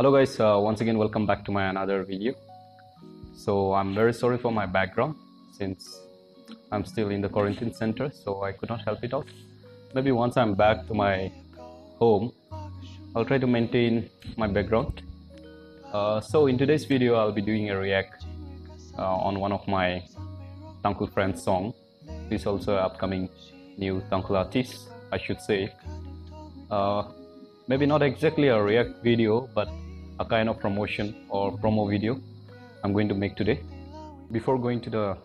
Hello guys, once again welcome back to my another video. So I'm very sorry for my background since I'm still in the quarantine center, so I could not help it out. Maybe once I'm back to my home, I'll try to maintain my background. So in today's video I'll be doing a react on one of my Tangkhul friend's song. He's also an upcoming new Tangkhul artist, I should say. Maybe not exactly a react video, but a kind of promotion or promo video I'm going to make today. Before going to the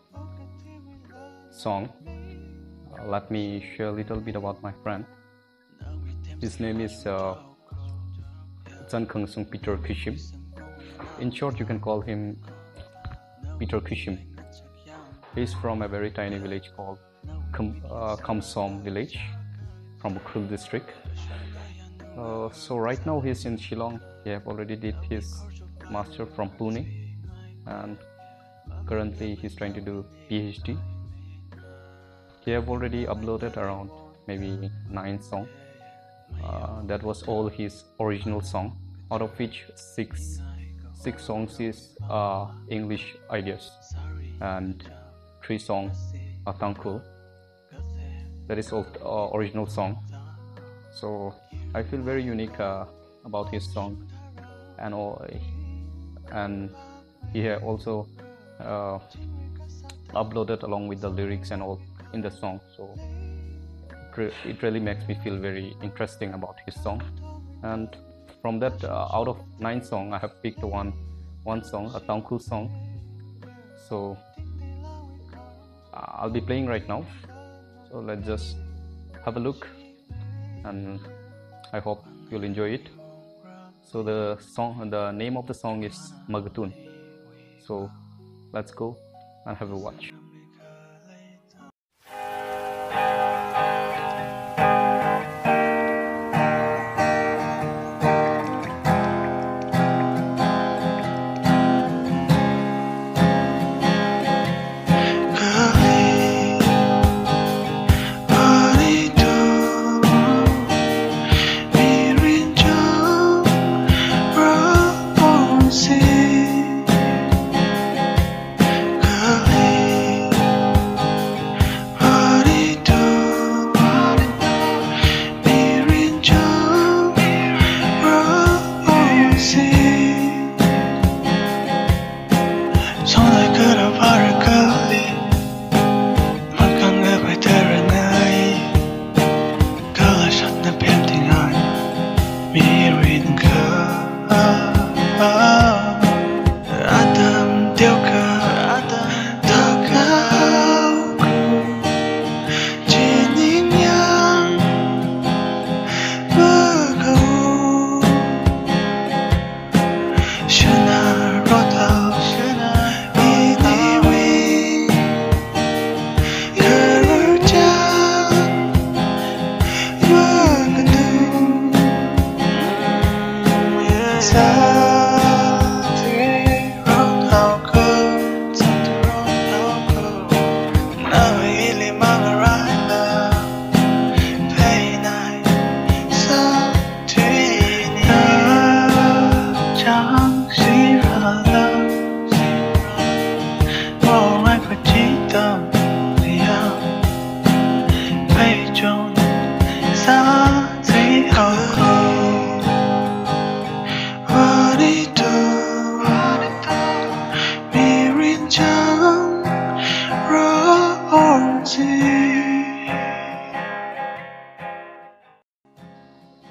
song, let me share a little bit about my friend. His name is Peter Khashim. In short, you can call him Peter Khashim. He's from a very tiny village called Khashim village from Tangkhul district. So right now he's in Shillong. He have already did his master from Pune, and currently he's trying to do PhD. He have already uploaded around maybe 9 songs. That was all his original song, out of which six songs is English ideas and 3 songs are Tangkhul. That is all original song. So I feel very unique about his song, and he had also uploaded along with the lyrics and all in the song. So it really makes me feel very interesting about his song. And from that, out of 9 songs, I have picked one song, a Tangkhul song. So I'll be playing right now. So let's just have a look, and I hope you'll enjoy it. So the name of the song is Makatun. So let's go and have a watch.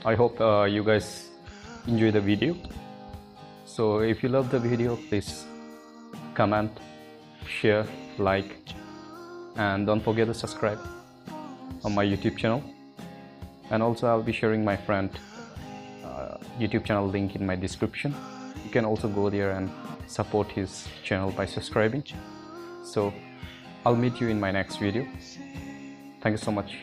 I hope you guys enjoy the video. So if you love the video, please comment, share, like, and don't forget to subscribe on my YouTube channel. And also I'll be sharing my friend YouTube channel link in my description. You can also go there and support his channel by subscribing. So I'll meet you in my next video. Thank you so much.